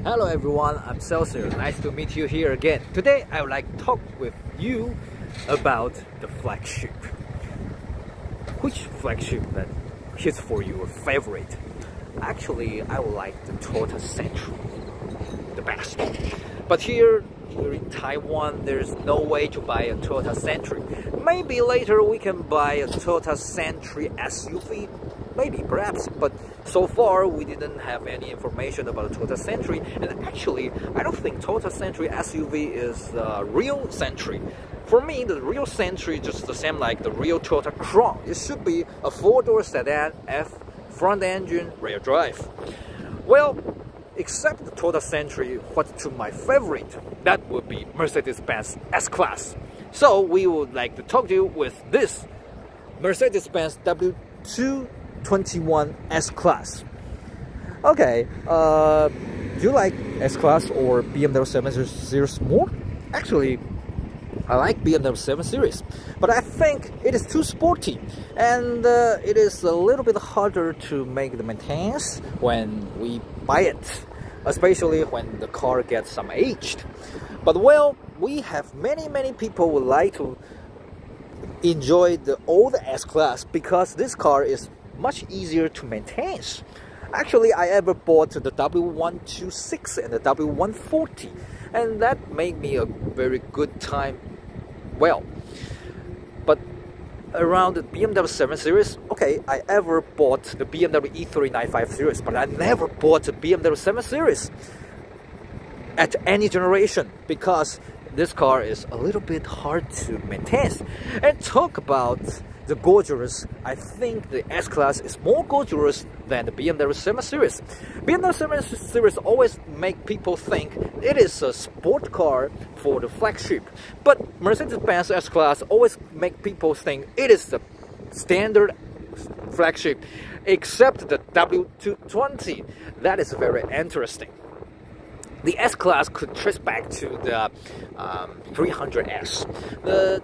Hello everyone, I'm Celsius. Nice to meet you here again. Today I would like to talk with you about the flagship. Which flagship that is for your favorite? Actually, I would like the Toyota Century, the best. But here in Taiwan, there's no way to buy a Toyota Century. Maybe later we can buy a Toyota Century SUV. Maybe, perhaps, but so far we didn't have any information about a Toyota Century. And actually, I don't think Toyota Century SUV is a real Century. For me, the real Century is just the same like the real Toyota Crown. It should be a four-door sedan, front engine, rear drive. Well, except the Toyota Century, what's to my favorite? That would be Mercedes-Benz S-Class. So we would like to talk to you with this Mercedes-Benz W221 S-Class. Okay, do you like S-Class or BMW 7 Series more? Actually, I like BMW 7 Series, but I think it is too sporty and it is a little bit harder to make the maintenance when we buy it, especially when the car gets some aged. But well, we have many people would like to enjoy the old S-Class because this car is much easier to maintain. Actually, I ever bought the W126 and the W140, and that made me a very good time. Well, but around the BMW 7 Series, okay, I ever bought the BMW E395 Series, but I never bought the BMW 7 Series at any generation because this car is a little bit hard to maintain. And talk about the gorgeous, I think the S-Class is more gorgeous than the BMW 7 Series. BMW 7 Series always make people think it is a sport car for the flagship. But Mercedes-Benz S-Class always make people think it is the standard flagship, except the W220. That is very interesting. The S-Class could trace back to the 300S. The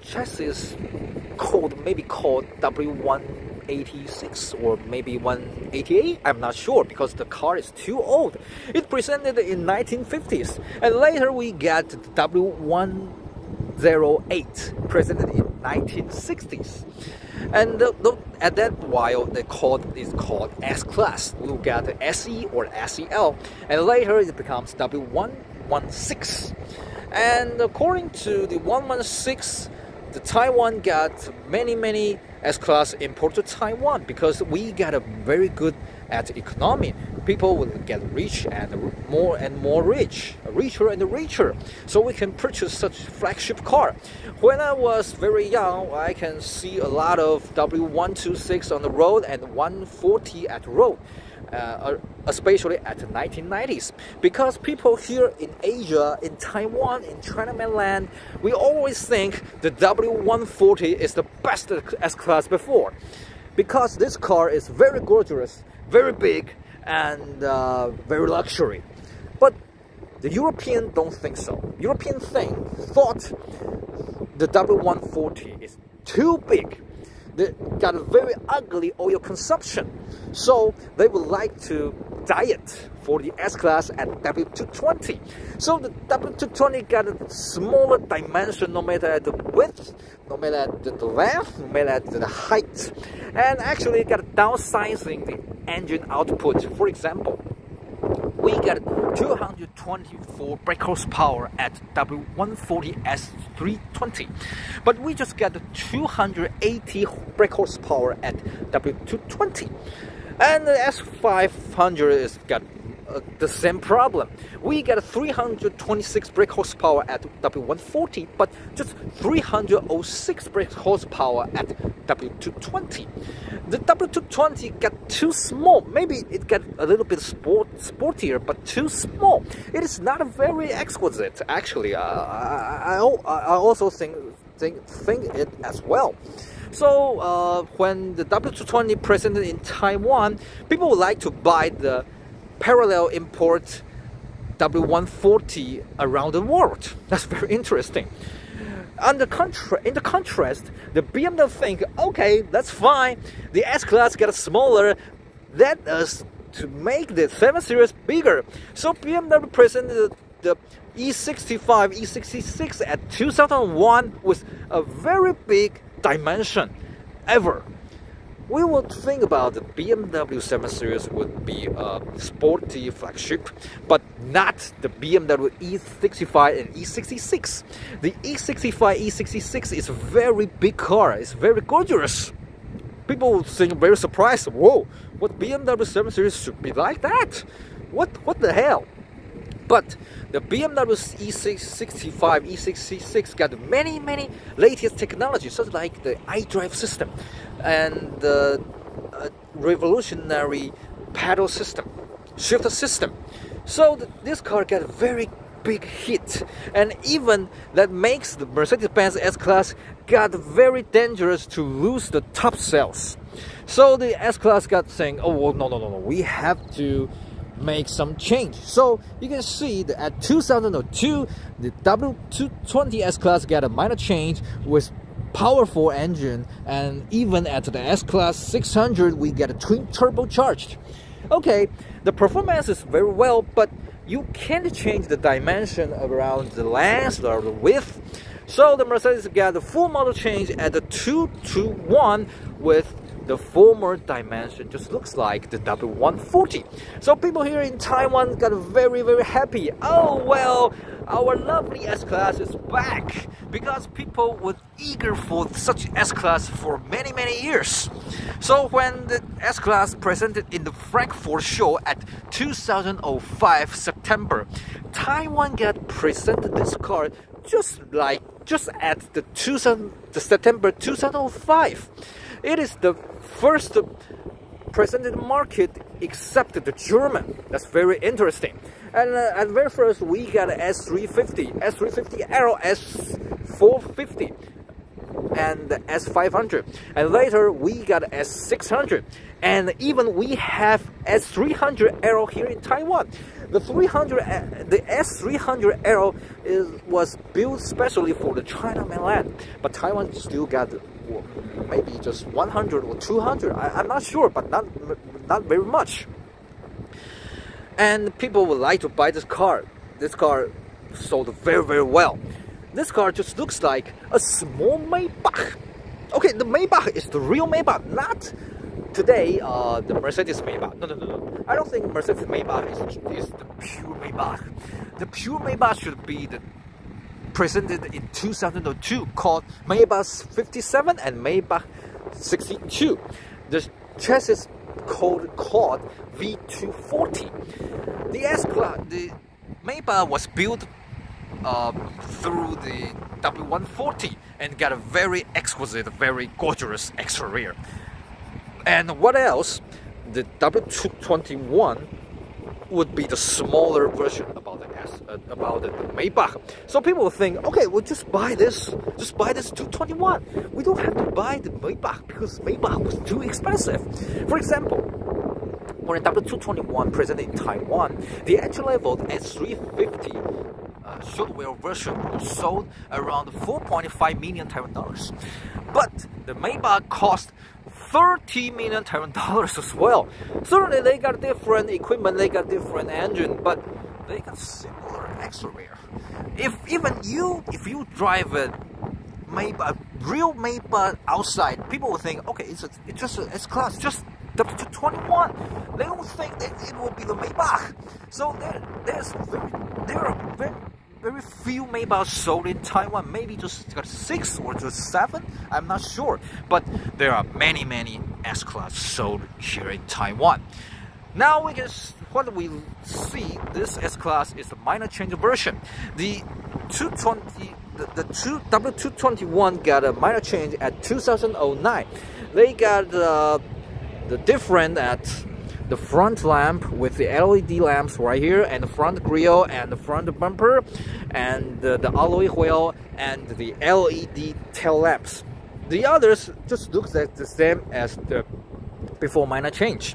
chassis maybe called W186 or maybe 188. I'm not sure because the car is too old. It presented in 1950s, and later we got the W108 presented in 1960s. And at that while it's called S-Class. We got the SE or SEL, and later it becomes W116. And according to the 116, the Taiwan got many S-Class imported to Taiwan because we got a very good at economy. People will get rich and more rich, richer and richer. So we can purchase such flagship car. When I was very young, I can see a lot of W126 on the road and 140 at road. Especially at the 1990s, because people here in Asia, in Taiwan, in China mainland, we always think the W140 is the best S-Class before, because this car is very gorgeous, very big, and very luxury. But the European don't think so. European thought the W140 is too big. They got a very ugly oil consumption, so they would like to diet for the S-Class at W220. So the W220 got a smaller dimension, no matter at the width, no matter at the length, no matter at the height, and actually got downsizing the engine output. For example, we got 224 brake horsepower at W140 S320, but we just got 280 brake horsepower at W220, and the S500 is got the same problem. We got 326 brake horsepower at W140, but just 306 brake horsepower at W220. The W220 got too small. Maybe it got a little bit sportier, but too small. It is not a very exquisite, actually. I also think it as well. So when the W220 presented in Taiwan, people would like to buy the parallel import W140 around the world. That's very interesting. In the contrast, the BMW think, okay, that's fine. The S-Class got smaller. Let us to make the 7 Series bigger. So BMW presented the E65, E66 at 2001 with a very big dimension ever. We would think about the BMW 7 Series would be a sporty flagship, but not the BMW E65 and E66. The E65, E66 is a very big car. It's very gorgeous. People would think very surprised. Whoa, what BMW 7 Series should be like that? What the hell? But the BMW E65, E66 got many latest technologies, such like the iDrive system and the revolutionary pedal system, shifter system. So this car got a very big hit, and even that makes the Mercedes-Benz S-Class got very dangerous to lose the top sales. So the S-Class got saying, oh well, no, we have to make some change. So you can see that at 2002 the W220 S-Class got a minor change with powerful engine, and even at the S-Class 600 we get a twin turbocharged. Okay, the performance is very well, but you can't change the dimension around the length or the width. So the Mercedes got the full model change at the 221 with the former dimension. Just looks like the W140. So people here in Taiwan got very happy. Oh well, our lovely S-Class is back, because people were eager for such S-Class for many years. So when the S-Class presented in the Frankfurt show at 2005 September, Taiwan got presented this car just at the September 2005. It is the first presented market except the German. That's very interesting. And at very first we got S350, S350L, S450 and the S500, and later we got S600, and even we have S300L here in Taiwan. The S300L was built specially for the China mainland, but Taiwan still got maybe just 100 or 200. I'm not sure, but not very much. And people would like to buy this car. This car sold very well. This car just looks like a small Maybach. Okay, the Maybach is the real Maybach, not today the Mercedes Maybach. No. I don't think Mercedes Maybach is the pure Maybach. The pure Maybach should be the presented in 2002 called Maybach 57 and Maybach 62. The chassis called V240. The S-Class, the Maybach was built through the W140 and got a very exquisite, very gorgeous exterior. And what else? The W221 would be the smaller version about the Maybach. So people think, okay, we'll just buy this 221. We don't have to buy the Maybach because Maybach was too expensive. For example, when the W221 presented in Taiwan, the entry-level S350 short wheel version was sold around 4.5 million Taiwan dollars. But the Maybach cost 30 million Taiwan dollars as well. Certainly they got different equipment, they got different engine, but they got similar exterior. If you drive a Maybach, real Maybach outside, people will think, okay, it's just an S-Class, just W221. They don't think that it will be the Maybach. So there are very few Maybachs sold in Taiwan. Maybe just got 6 or just 7. I'm not sure. But there are many S-Class sold here in Taiwan. Now what we see, this S-Class is the minor change version. The W221 got a minor change at 2009. They got the different at the front lamp with the LED lamps right here, and the front grille and the front bumper, and the alloy wheel and the LED tail lamps. The others just looks like the same as the before minor change.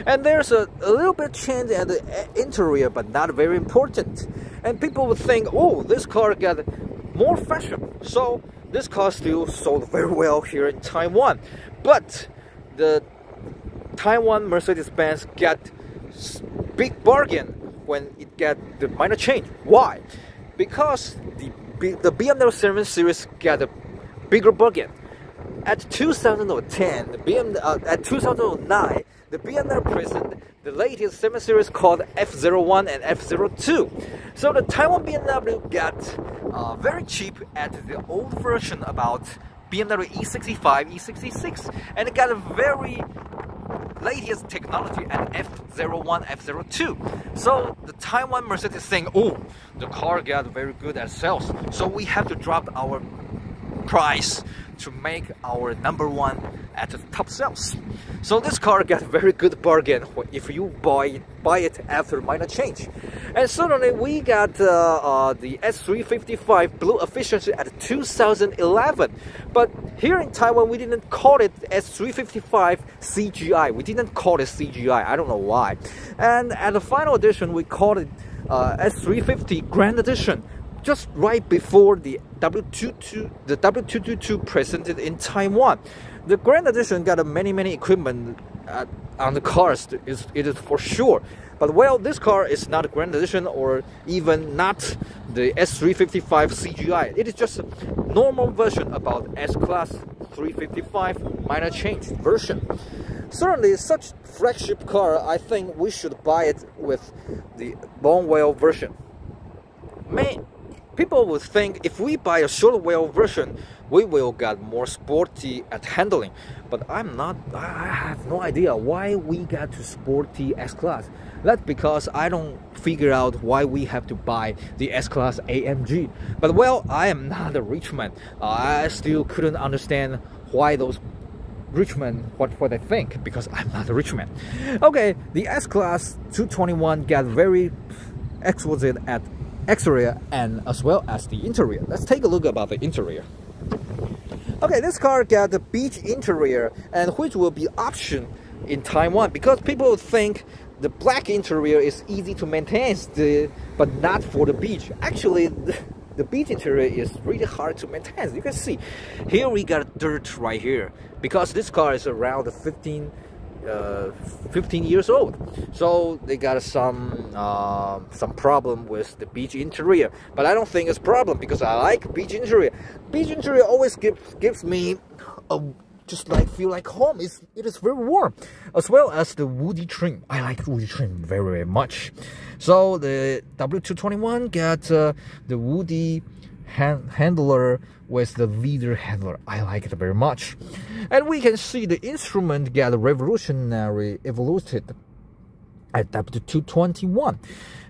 And there's a little bit change at the interior, but not very important. And people would think, oh, this car got more fashion. So this car still sold very well here in Taiwan. But the Taiwan Mercedes-Benz got big bargain when it get the minor change. Why? Because the BMW 7 Series got a bigger bargain. At 2010, at 2009, the BMW presented the latest 7 Series called F01 and F02. So the Taiwan BMW got very cheap at the old version about BMW E65, E66, and it got a very latest technology at F01, F02. So the Taiwan Mercedes saying, oh, the car got very good at sales, so we have to drop our price to make our #1 at the top sales. So this car got a very good bargain if you buy it after minor change. And suddenly we got the S350 Blue Efficiency at 2011. But here in Taiwan we didn't call it S350 CGI. We didn't call it CGI. I don't know why. And at the final edition we called it S350 Grand Edition, just right before the W222 presented in Taiwan. The Grand Edition got many equipment on the cars, it is for sure. But well, this car is not a Grand Edition or even not the S350 CGI. It is just a normal version about S-Class 355 minor change version. Certainly, such flagship car, I think we should buy it with the long wheel version. People would think if we buy a short wheel version, we will get more sporty at handling. But I have no idea why we got to sporty S-Class. That's because I don't figure out why we have to buy the S-Class AMG. But well, I am not a rich man. I still couldn't understand why those rich men, what they think, because I'm not a rich man. Okay, the S-Class 221 got very exquisite at exterior and as well as the interior. Let's take a look about the interior. Okay, this car got the beige interior, and which will be option in Taiwan because people think the black interior is easy to maintain, but not for the beige. Actually, the beige interior is really hard to maintain. You can see here we got dirt right here because this car is around 15 years old, so they got some problem with the beige interior. But I don't think it's a problem because I like beige interior. Beige interior always gives me just like feel like home. It is very warm, as well as the woody trim. I like woody trim very much. So the W221 got the woody handler with the leather handler. I like it very much. And we can see the instrument got revolutionary evoluted at W221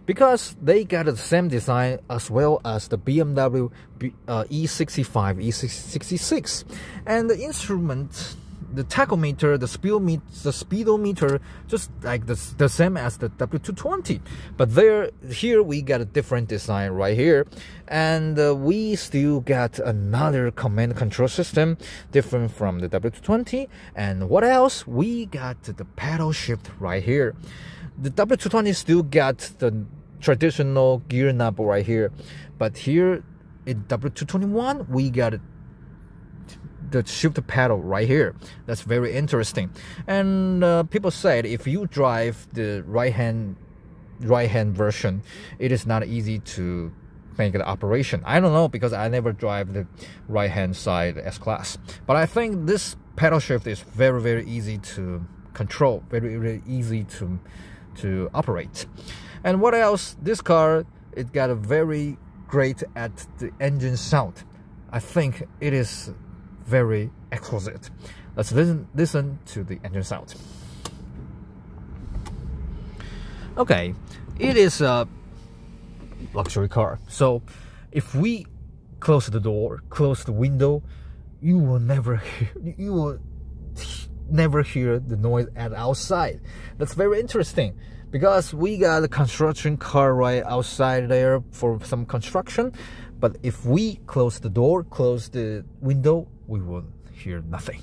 because they got the same design as well as the BMW E65, E66. And the instrument, the tachometer, the speedometer, just like the same as the W220. But here we got a different design right here. And we still got another command control system different from the W220. And what else? We got the paddle shift right here. The W220 still got the traditional gear knob right here. But here in W221, we got the shift pedal right here. That's very interesting. And people said if you drive the right hand version, it is not easy to make the operation. I don't know because I never drive the right hand side S-Class, but I think this pedal shift is very easy to control, very easy to operate. And what else? This car, it got a very great at the engine sound. I think it is very exquisite. Let's listen to the engine sound. Okay, it is a luxury car. So if we close the door, close the window, you will never hear the noise at outside. That's very interesting because we got a construction car right outside there for some construction. But if we close the door, close the window, we will hear nothing.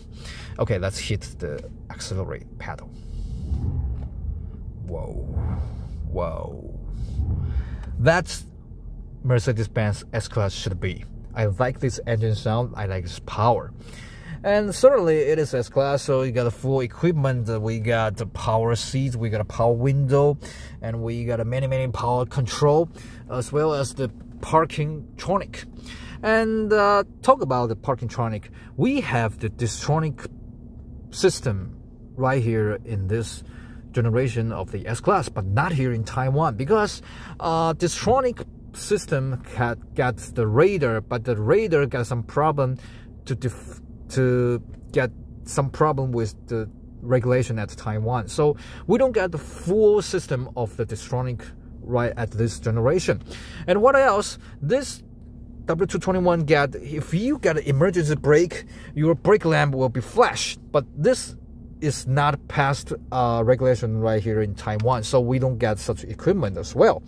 Okay, let's hit the accelerate pedal. Whoa. That's Mercedes-Benz S-Class should be. I like this engine sound, I like this power. And certainly it is S-Class, so you got a full equipment. We got the power seats, we got a power window, and we got a many power control, as well as the parking tronic. And talk about the parking tronic, we have the Distronic system right here in this generation of the S-Class, but not here in Taiwan, because Distronic system got the radar, but the radar got some problem to get some problem with the regulation at Taiwan. So we don't get the full system of the Distronic right at this generation. And what else? This W221 got, if you got an emergency brake, your brake lamp will be flash, but this is not past regulation right here in Taiwan, so we don't get such equipment as well.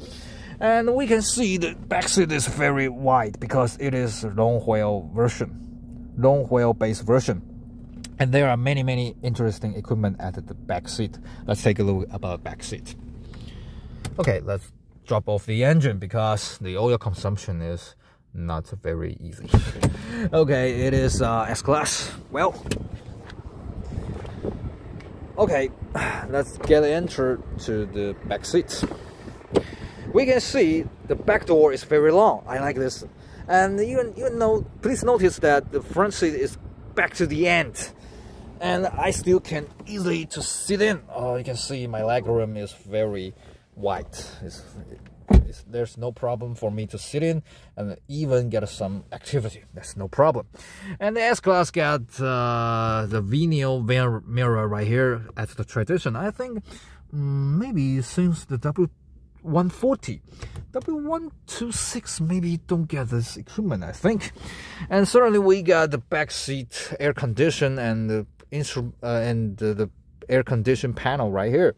And we can see the back seat is very wide because it is a long wheel based version. And there are many interesting equipment at the back seat. Let's take a look about back seat. Okay, let's drop off the engine because the oil consumption is not very easy. Okay, it is S-Class. Well, okay, let's get entered to the back seat. We can see the back door is very long. I like this. And even though, please notice that the front seat is back to the end, and I still can easily to sit in. Oh, you can see my leg room is very wide. There's no problem for me to sit in and even get some activity. That's no problem. And the S-Class got the vinyl mirror right here at the tradition. I think maybe since the W140, W126 maybe don't get this equipment, I think. And certainly we got the back seat air condition and the the air condition panel right here.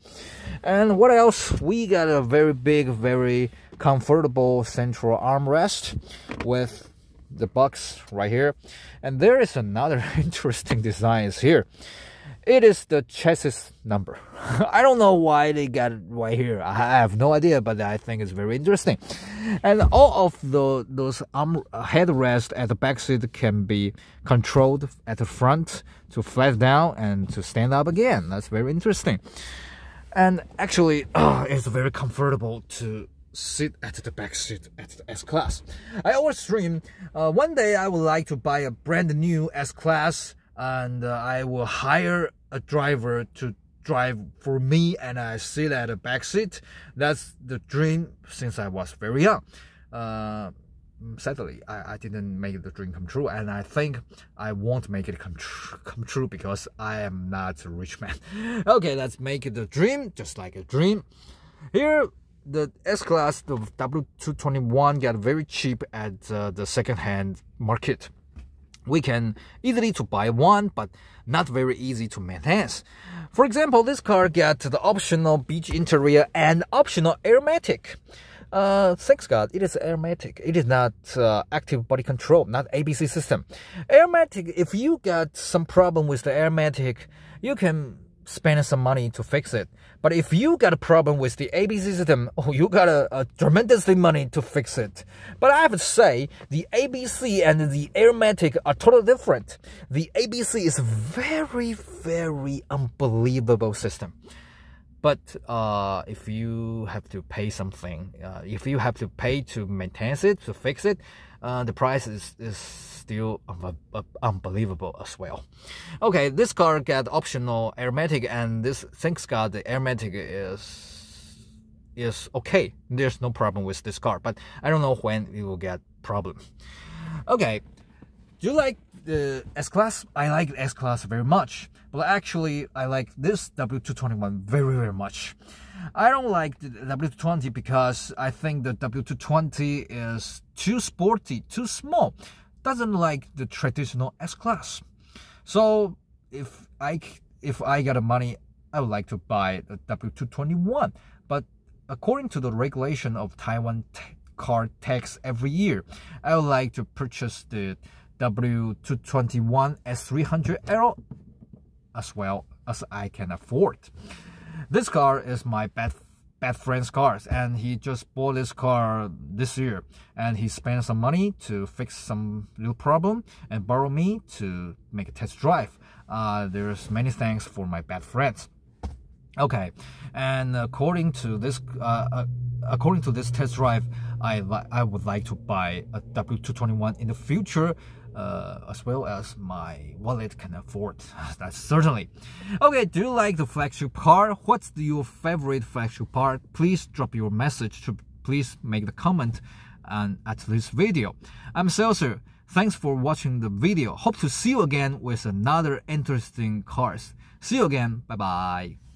And what else? We got a very big, very comfortable central armrest with the box right here. And there is another interesting design is here. It is the chassis number. I don't know why they got it right here. I have no idea, but I think it's very interesting. And all of those headrests at the back seat can be controlled at the front to flat down and to stand up again. That's very interesting. And actually, it's very comfortable to sit at the back seat at the S-Class. I always dream one day I would like to buy a brand new S-Class, and I will hire a driver to drive for me, and I sit at the back seat. That's the dream since I was very young. Sadly, I didn't make the dream come true, and I think I won't make it come true because I am not a rich man. Okay, let's make it a dream, just like a dream. Here, the S-Class, the W221 got very cheap at the second-hand market. We can easily to buy one, but not very easy to maintain. For example, this car got the optional beige interior and optional airmatic. Thanks God, it is airmatic. It is not active body control, not ABC system. Airmatic, if you got some problem with the airmatic, you can spend some money to fix it. But if you got a problem with the ABC system, you got a tremendously money to fix it. But I have to say, the ABC and the airmatic are totally different. The ABC is very unbelievable system. But if you have to pay something, if you have to pay to maintain it, to fix it, the price is still unbelievable as well. Okay, this car got optional airmatic, and this thanks God the airmatic is okay. There's no problem with this car, but I don't know when it will get problem. Okay, do you like the S-Class? I like the S-Class very much, but actually I like this W221 very much. I don't like the W220 because I think the W220 is too sporty, too small. Doesn't like the traditional S-Class. So if I got the money, I would like to buy the W221. But according to the regulation of Taiwan car tax every year, I would like to purchase the W221 S350L as well as I can afford. This car is my bad friend's cars, and he just bought this car this year, and he spent some money to fix some little problem and borrow me to make a test drive. There's many thanks for my bad friends. Okay, and according to this test drive, I would like to buy a W221 in the future, as well as my wallet can afford. That's certainly. Okay, do you like the flagship car? What's your favorite flagship car? Please drop your message to please make the comment at this video. I'm Seltzer. Thanks for watching the video. Hope to see you again with another interesting cars. See you again. Bye bye.